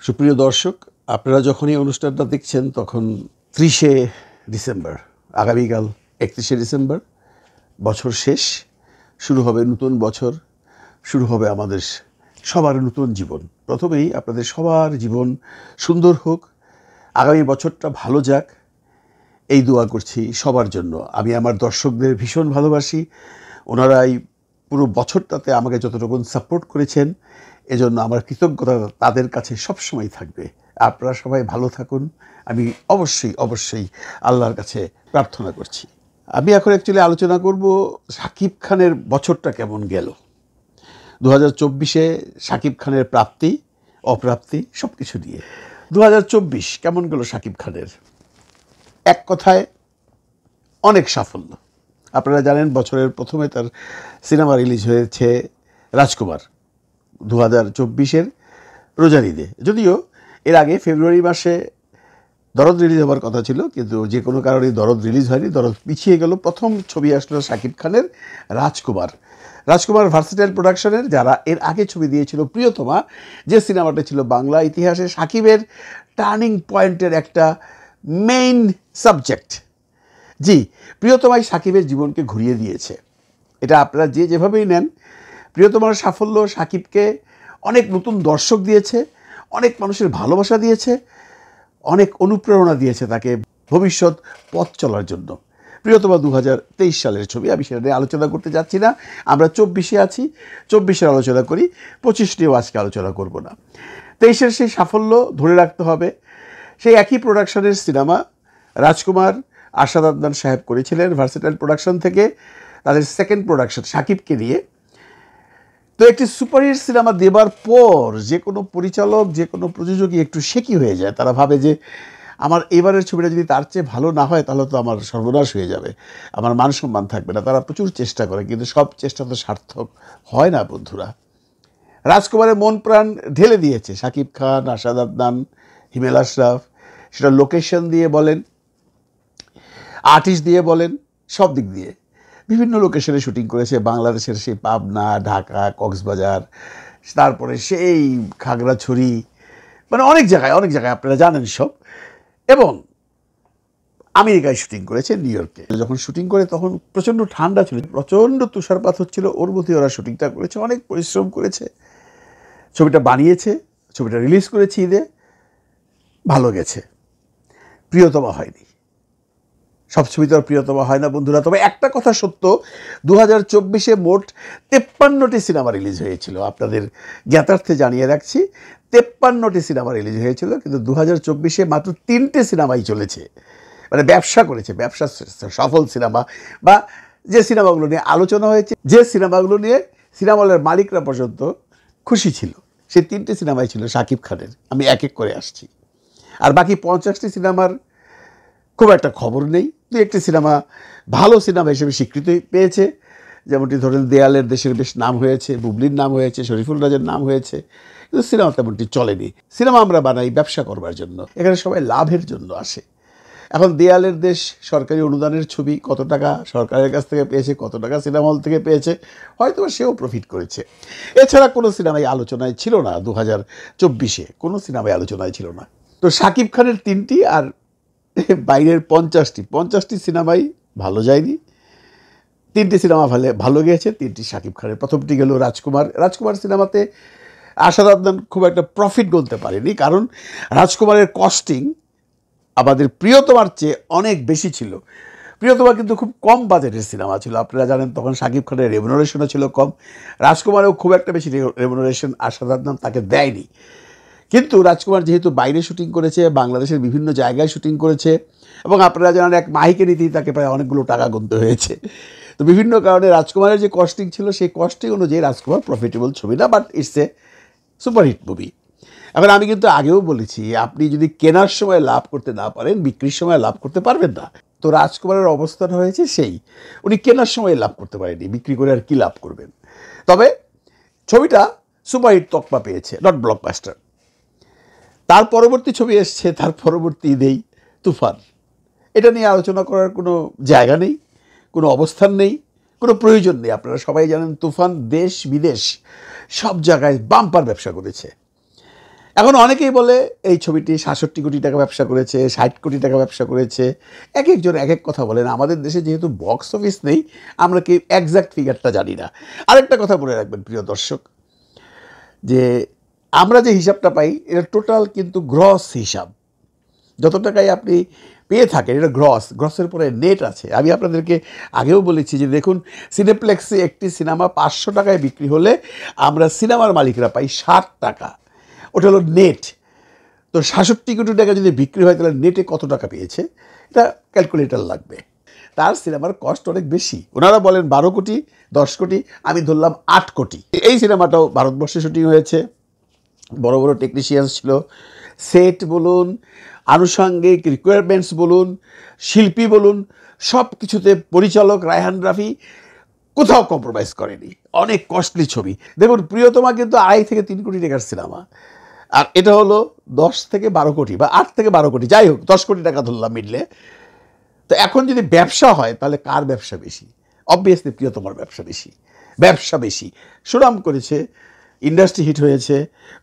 সুপ্রিয় দর্শক, আপনারা যখন এই অনুষ্ঠানটা দেখছেন তখন 30শে ডিসেম্বর, আগামীকাল 31শে ডিসেম্বর, বছর শেষ, শুরু হবে নতুন বছর, শুরু হবে আমাদের সবার নতুন জীবন। প্রথমেই আপনাদের সবার জীবন সুন্দর হোক, আগামী বছরটা ভালো যাক, এই দোয়া করছি সবার জন্য। আমি আমার দর্শকদের ভীষণ ভালোবাসি, ওনারা এই পুরো বছরটাতে আমাকে যতটুকু সাপোর্ট করেছেন, এজন্য আমার কৃতজ্ঞতা তাদের কাছে সবসময় থাকবে। আপনারা সবাই ভালো থাকুন, আমি অবশ্যই আল্লাহর কাছে প্রার্থনা করছি। আমি এখন অ্যাকচুয়ালি আলোচনা করব শাকিব খানের বছরটা কেমন গেল। 2024-এ শাকিব খানের প্রাপ্তি অপ্রাপ্তি সব কিছু নিয়ে 2024 কেমন গেল শাকিব খানের। এক কথায় অনেক সাফল্য। আপনারা জানেন বছরের প্রথমে তার সিনেমা রিলিজ হয়েছে রাজকুমার 2024-এর রোজার ঈদে। যদিও এর আগে ফেব্রুয়ারি মাসে দরদ রিলিজ হওয়ার কথা ছিল, কিন্তু যে কোনো কারণে দরদ রিলিজ হয়নি, দরদ পিছিয়ে গেল। প্রথম ছবি আসলো শাকিব খানের রাজকুমার ভার্সেটাইল প্রোডাকশনের, যারা এর আগে ছবি দিয়েছিল প্রিয়তমা, যে সিনেমাটা ছিল বাংলা ইতিহাসে শাকিবের টার্নিং পয়েন্টের একটা মেইন সাবজেক্ট। জি, প্রিয়তমাই শাকিবের জীবনকে ঘুরিয়ে দিয়েছে। এটা আপনারা যে যেভাবেই নেন, প্রিয়তমার সাফল্য শাকিবকে অনেক নতুন দর্শক দিয়েছে, অনেক মানুষের ভালোবাসা দিয়েছে, অনেক অনুপ্রেরণা দিয়েছে তাকে ভবিষ্যৎ পথ চলার জন্য। প্রিয়তমা 2023 সালের ছবি, আমি সেটা নিয়ে আলোচনা করতে যাচ্ছি না। আমরা 24-এ আছি, 24-এর আলোচনা করি, 25 নিয়েও আজকে আলোচনা করব না। 23-এর সেই সাফল্য ধরে রাখতে হবে। সেই একই প্রোডাকশনের সিনেমা রাজকুমার আরশাদ আদনান সাহেব করেছিলেন ভার্সেটাইল প্রোডাকশন থেকে, তাদের সেকেন্ড প্রোডাকশন শাকিবকে নিয়ে। তো একটি সুপারহিট সিনেমা দেবার পর যে কোনো পরিচালক, যে কোনো প্রযোজকই একটু শেকি হয়ে যায়। তারা ভাবে যে আমার এবারের ছবিটা যদি তার চেয়ে ভালো না হয় তাহলে তো আমার সর্বনাশ হয়ে যাবে, আমার মান সম্মান থাকবে না। তারা প্রচুর চেষ্টা করে, কিন্তু সব চেষ্টা তো সার্থক হয় না বন্ধুরা। রাজকুমারের মন প্রাণ ঢেলে দিয়েছে শাকিব খান, আরশাদ আদনান, হিমেল আশরাফ। সেটা লোকেশন দিয়ে বলেন, আর্টিস্ট দিয়ে বলেন, সব দিক দিয়ে বিভিন্ন লোকেশনে শুটিং করেছে। বাংলাদেশের সেই পাবনা, ঢাকা, কক্সবাজার, তারপরে সেই খাগড়াছড়ি, মানে অনেক জায়গায় আপনারা জানেন সব। এবং আমেরিকায় শুটিং করেছে, নিউ ইয়র্কে। যখন শুটিং করে তখন প্রচণ্ড ঠান্ডা ছিল, প্রচণ্ড তুষারপাত হচ্ছিল, ওর মধ্যে ওরা শুটিংটা করেছে, অনেক পরিশ্রম করেছে, ছবিটা বানিয়েছে, ছবিটা রিলিজ করেছে ঈদে, ভালো গেছে। প্রিয়তমা হয়নি, সব ছবি তো আর প্রিয়তমা হয় না বন্ধুরা। তবে একটা কথা সত্য, 2024-এ মোট 53টি সিনেমা রিলিজ হয়েছিল। আপনাদের জ্ঞাতার্থে জানিয়ে রাখছি, 53টি সিনেমা রিলিজ হয়েছিল, কিন্তু 2024-এ মাত্র 3টে সিনেমাই চলেছে, মানে ব্যবসা করেছে, ব্যবসা সফল সিনেমা, বা যে সিনেমাগুলো নিয়ে আলোচনা হয়েছে, যে সিনেমাগুলো নিয়ে সিনেমা হলের মালিকরা পর্যন্ত খুশি ছিল, সেই 3টে সিনেমাই ছিল শাকিব খানের। আমি এক এক করে আসছি। আর বাকি 50টি সিনেমার খুব একটা খবর নেই। দু একটি সিনেমা ভালো সিনেমা হিসেবে স্বীকৃতি পেয়েছে, যেমনটি ধরেন দেয়ালের দেশের বেশ নাম হয়েছে, বুবলির নাম হয়েছে, শরীফুল রাজের নাম হয়েছে, কিন্তু সিনেমা তেমনটি চলেনি। সিনেমা আমরা বানাই ব্যবসা করবার জন্য, এখানে সবাই লাভের জন্য আসে। এখন দেয়ালের দেশ সরকারি অনুদানের ছবি, কত টাকা সরকারের কাছ থেকে পেয়েছে, কত টাকা সিনেমা হল থেকে পেয়েছে, হয়তো সেও প্রফিট করেছে। এছাড়া কোনো সিনেমাই আলোচনায় ছিল না 2024-এ, কোনো সিনেমাই আলোচনায় ছিল না। তো শাকিব খানের 3টি আর বাইরের 50টি সিনেমাই ভালো যায়নি। 3টি সিনেমা ভালো গিয়েছে, 3টি শাকিব খানের। প্রথমটি গেল রাজকুমার সিনেমাতে আরশাদ আদনান খুব একটা প্রফিট গুনতে পারেনি, কারণ রাজকুমারের কস্টিং আমাদের প্রিয়তমার চেয়ে অনেক বেশি ছিল। প্রিয়তমা কিন্তু খুব কম বাজেটের সিনেমা ছিল, আপনারা জানেন। তখন শাকিব খানের রেমুনারেশনও ছিল কম, রাজকুমারেও খুব একটা বেশি রেমুনারেশন আরশাদ আদনান তাকে দেয়নি। কিন্তু রাজকুমার যেহেতু বাইরে শুটিং করেছে, বাংলাদেশের বিভিন্ন জায়গায় শুটিং করেছে, এবং আপনারা জানেন এক মাহিকে নিতেই তাকে প্রায় অনেকগুলো টাকা গুনতে হয়েছে। তো বিভিন্ন কারণে রাজকুমারের যে কস্টিং ছিল, সেই কস্টিং অনুযায়ী রাজকুমার প্রফিটেবল ছবি না, but it's a superhit movie. এখন আমি কিন্তু আগেও বলেছি, আপনি যদি কেনার সময় লাভ করতে না পারেন, বিক্রির সময় লাভ করতে পারবেন না। তো রাজকুমারের অবস্থান হয়েছে সেই, উনি কেনার সময় লাভ করতে পারেনি, বিক্রি করে আর কি লাভ করবেন। তবে ছবিটা সুপারহিট তকমা পেয়েছে, নট ব্লকবাস্টার। তার পরবর্তী ছবি এসছে, তার পরবর্তী ঈদেই তুফান। এটা নিয়ে আলোচনা করার কোনো জায়গা নেই, কোনো অবস্থান নেই, কোনো প্রয়োজন নেই। আপনারা সবাই জানেন তুফান দেশ বিদেশ সব জায়গায় বাম্পার ব্যবসা করেছে। এখন অনেকেই বলে এই ছবিটি ৬৭ কোটি টাকা ব্যবসা করেছে, ৬০ কোটি টাকা ব্যবসা করেছে। এক একজন এক এক কথা বলেন। আমাদের দেশে যেহেতু বক্স অফিস নেই, আমরা কি এক্স্যাক্ট ফিগারটা জানি না। আরেকটা কথা বলে রাখবেন প্রিয় দর্শক, যে আমরা যে হিসাবটা পাই এটা টোটাল কিন্তু গ্রস হিসাব। যত টাকায় আপনি পেয়ে থাকেন এটা গ্রসের পরে নেট আছে। আমি আপনাদেরকে আগেও বলেছি যে দেখুন, সিনেপ্লেক্সে একটি সিনেমা ৫০০ টাকায় বিক্রি হলে আমরা সিনেমার মালিকরা পাই ৬০ টাকা। ওটা হলো নেট। তো ৬৭ কোটি টাকা যদি বিক্রি হয় তাহলে নেটে কত টাকা পেয়েছে এটা ক্যালকুলেটর লাগবে। তার সিনেমার কস্ট অনেক বেশি। ওনারা বলেন ১২ কোটি, ১০ কোটি, আমি ধরলাম ৮ কোটি। এই সিনেমাটাও ভারতবর্ষে শুটিং হয়েছে, বড় বড় টেকনিশিয়ানস ছিল। সেট বলুন, আনুষঙ্গিক রিকোয়ারমেন্টস বলুন, শিল্পী বলুন, সব কিছুতে পরিচালক রায়হান রাফি কোথাও কম্প্রোমাইজ করেনি। অনেক কস্টলি ছবি। দেখুন, প্রিয়তমা কিন্তু ২.৫ থেকে ৩ কোটি টাকার সিনেমা, আর এটা হলো ১০ থেকে ১২ কোটি বা ৮ থেকে ১২ কোটি, যাই হোক ১০ কোটি টাকা ধরলাম মিডলে। তো এখন যদি ব্যবসা হয় তাহলে কার ব্যবসা বেশি? অবভিয়াসলি প্রিয়তমার ব্যবসা বেশি। সুনাম করেছে, ইন্ডাস্ট্রি হিট হয়েছে,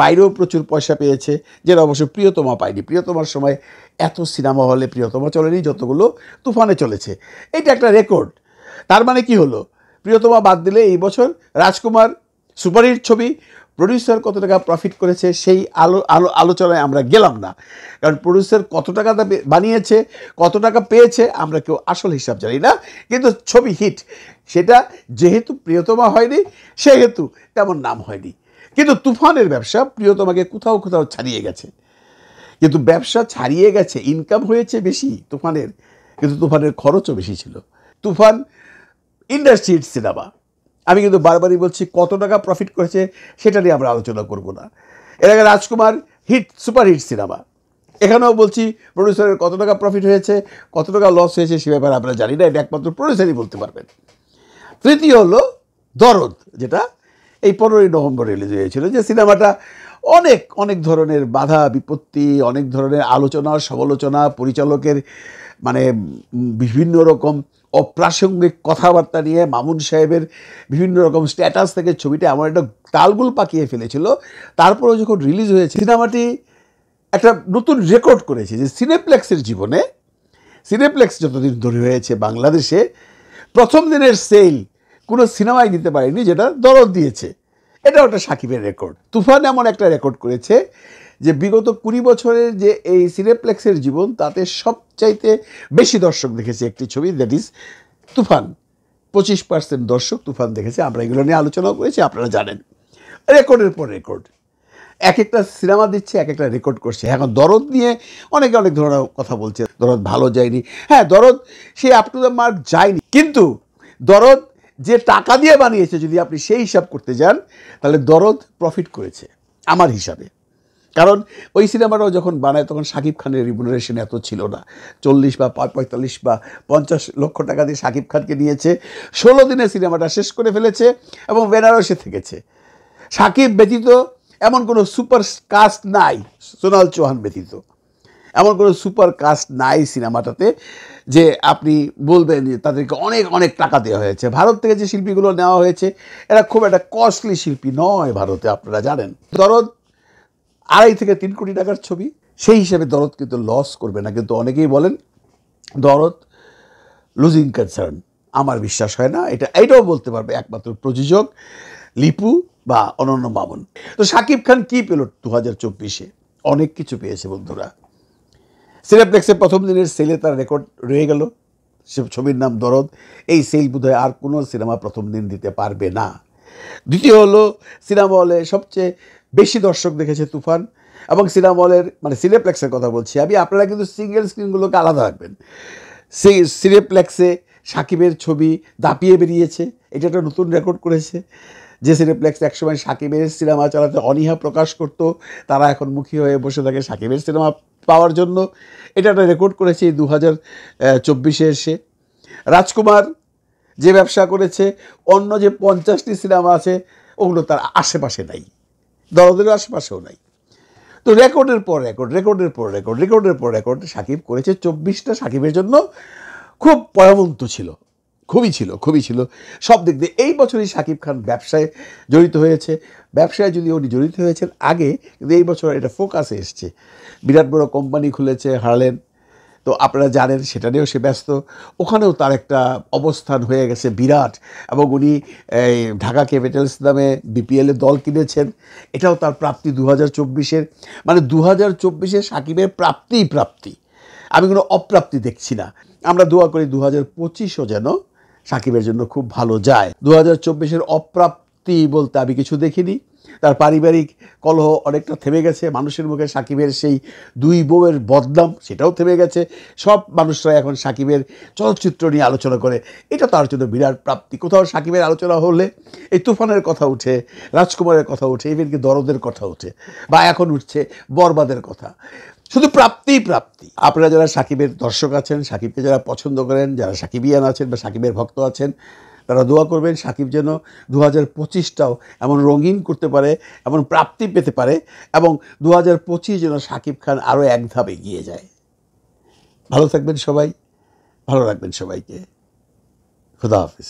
বাইরেও প্রচুর পয়সা পেয়েছে, যেটা অবশ্য প্রিয়তমা পায়নি। প্রিয়তমার সময় এত সিনেমা হলে প্রিয়তমা চলেনি যতগুলো তুফানে চলেছে। এটা একটা রেকর্ড। তার মানে কি হলো, প্রিয়তমা বাদ দিলে এই বছর রাজকুমার সুপারহিট ছবি, প্রডিউসার কত টাকা প্রফিট করেছে সেই আলোচনায় আমরা গেলাম না, কারণ প্রডিউসার কত টাকা বানিয়েছে, কত টাকা পেয়েছে আমরা কেউ আসল হিসাব জানি না। কিন্তু ছবি হিট, সেটা যেহেতু প্রিয়তমা হয়নি সেহেতু তেমন নাম হয়নি। কিন্তু তুফানের ব্যবসা প্রিয়তমাকে কোথাও কোথাও ছাড়িয়ে গেছে। কিন্তু ব্যবসা ছাড়িয়ে গেছে, ইনকাম হয়েছে বেশি তুফানের, কিন্তু তুফানের খরচও বেশি ছিল। তুফান ইন্ডাস্ট্রি হিট সিনেমা। আমি কিন্তু বারবারই বলছি কত টাকা প্রফিট করেছে সেটা নিয়ে আমরা আলোচনা করব না। এর আগে রাজকুমার সুপারহিট সিনেমা, এখানেও বলছি প্রডিউসারের কত টাকা প্রফিট হয়েছে, কত টাকা লস হয়েছে সে ব্যাপারে আমরা জানি না, এটা একমাত্র প্রডিউসারই বলতে পারবেন। তৃতীয় হলো দরদ, যেটা এই ১৫ই নভেম্বর রিলিজ হয়েছিল, যে সিনেমাটা অনেক অনেক ধরনের বাধা বিপত্তি, অনেক ধরনের আলোচনা সমালোচনা, পরিচালকের মানে বিভিন্ন রকম অপ্রাসঙ্গিক কথাবার্তা নিয়ে মামুন সাহেবের বিভিন্ন রকম স্ট্যাটাস থেকে ছবিটা এমন একটা তালগুল পাকিয়ে ফেলেছিল। তারপরেও যখন রিলিজ হয়েছে সিনেমাটি একটা নতুন রেকর্ড করেছে, যে সিনেপ্লেক্সের জীবনে, সিনেপ্লেক্স যতদিন ধরে হয়েছে বাংলাদেশে, প্রথম দিনের সেল কোনো সিনেমায় দিতে পারেনি যেটা দরদ দিয়েছে। এটাও একটা সাকিবের রেকর্ড। তুফান এমন একটা রেকর্ড করেছে যে বিগত ২০ বছরের যে এই সিনেপ্লেক্সের জীবন, তাতে সবচাইতে বেশি দর্শক দেখেছে একটি ছবি, দ্যাট ইজ তুফান। ২৫% দর্শক তুফান দেখেছে। আমরা এগুলো নিয়ে আলোচনা করেছি, আপনারা জানেন। রেকর্ডের পর রেকর্ড, এক একটা সিনেমা দিচ্ছে, এক একটা রেকর্ড করছে। এখন দরদ নিয়ে অনেকে অনেক ধরনের কথা বলছে, দরদ ভালো যায়নি। হ্যাঁ, দরদ সে আপ টু দ্য মার্ক যায়নি, কিন্তু দরদ যে টাকা দিয়ে বানিয়েছে যদি আপনি সেই হিসাব করতে যান তাহলে দরদ প্রফিট করেছে আমার হিসাবে। কারণ ওই সিনেমাটাও যখন বানায় তখন শাকিব খানের রিমুনারেশন এত ছিল না। 40 বা 45 বা 50 লক্ষ টাকা দিয়ে শাকিব খানকে নিয়েছে, 16 দিনে সিনেমাটা শেষ করে ফেলেছে এবং বেনারসে থেকেছে। শাকিব ব্যতীত এমন কোনো সুপার কাস্ট নাই, সোনাল চৌহান ব্যতীত এমন কোনো সুপার কাস্ট নাই সিনেমাটাতে যে আপনি বলবেন যে তাদেরকে অনেক অনেক টাকা দেওয়া হয়েছে। ভারত থেকে যে শিল্পীগুলো নেওয়া হয়েছে এরা খুব একটা কস্টলি শিল্পী নয় ভারতে, আপনারা জানেন। দরদ ২.৫ থেকে ৩ কোটি টাকার ছবি, সেই হিসেবে দরদ কিন্তু লস করবে না। কিন্তু অনেকেই বলেন দরদ লুজিং কনসার্ন। আমার বিশ্বাস হয় না। এটাও বলতে পারবে একমাত্র প্রযোজক লিপু বা অনন্য মামুন। তো শাকিব খান কী পেল 2024-এ? অনেক কিছু পেয়েছে বন্ধুরা। সিনেপ্লেক্সের প্রথম দিনের সেলে তার রেকর্ড রয়ে গেল, সে ছবির নাম দরদ। এই সেল বোধহয় আর কোনো সিনেমা প্রথম দিন দিতে পারবে না। দ্বিতীয় হলো, সিনেমা হলে সবচেয়ে বেশি দর্শক দেখেছে তুফান, এবং সিনেমা হলের মানে সিনেপ্লেক্সের কথা বলছি আমি, আপনারা কিন্তু সিঙ্গেল স্ক্রিনগুলোকে আলাদা রাখবেন। সেই সিনেপ্লেক্সে সাকিবের ছবি দাপিয়ে বেরিয়েছে, এটা একটা নতুন রেকর্ড করেছে। যে সিনেপ্লেক্স একসময় সাকিবের সিনেমা চালাতে অনীহা প্রকাশ করতো, তারা এখন মুখী হয়ে বসে থাকে সাকিবের সিনেমা পাওয়ার জন্য। এটা একটা রেকর্ড করেছে এই 2024-এ এসে। রাজকুমার যে ব্যবসা করেছে, অন্য যে 50টি সিনেমা আছে ওগুলো তার আশেপাশে নাই, দরদের আশেপাশেও নাই। তো রেকর্ডের পর রেকর্ড সাকিব করেছে 24টা। সাকিবের জন্য খুব পয়মন্ত ছিল, খুবই ছিল সব দিক দিয়ে। এই বছরই শাকিব খান ব্যবসায় জড়িত হয়েছে। ব্যবসায় যদি উনি জড়িত হয়েছেন আগে, কিন্তু এই বছর এটা ফোকাসে এসছে। বিরাট বড় কোম্পানি খুলেছে হারলেন, তো আপনারা জানেন সেটা নিয়েও সে ব্যস্ত। ওখানেও তার একটা অবস্থান হয়ে গেছে বিরাট, এবং উনি এই ঢাকা ক্যাপিটালস নামে বিপিএলের দল কিনেছেন। এটাও তার প্রাপ্তি 2024-এর, মানে 2024-এ সাকিবের প্রাপ্তি। আমি কোনো অপ্রাপ্তি দেখছি না। আমরা দোয়া করি 2025ও যেন সাকিবের জন্য খুব ভালো যায়। 2024-এর অপ্রাপ্তি বলতে আমি কিছু দেখিনি। তার পারিবারিক কলহ অনেকটা থেমে গেছে, মানুষের মুখে সাকিবের সেই 2 বউয়ের বদনাম সেটাও থেমে গেছে। সব মানুষরা এখন সাকিবের চলচ্চিত্র নিয়ে আলোচনা করে, এটা তার জন্য বিরাট প্রাপ্তি। কোথাও সাকিবের আলোচনা হলে এই তুফানের কথা উঠে, রাজকুমারের কথা উঠে, ইভেনকি দরদের কথা উঠে, বা এখন উঠছে বরবাদের কথা। শুধু প্রাপ্তি। আপনারা যারা সাকিবের দর্শক আছেন, সাকিবকে যারা পছন্দ করেন, যারা সাকিবিয়ান আছেন বা সাকিবের ভক্ত আছেন, তারা দোয়া করবেন সাকিব যেন 2025টাও এমন রঙিন করতে পারে, এমন প্রাপ্তি পেতে পারে, এবং 2025 যেন সাকিব খান আরও এক ধাপ এগিয়ে যায়। ভালো থাকবেন সবাই, ভালো রাখবেন সবাইকে। খুদা হাফিজ।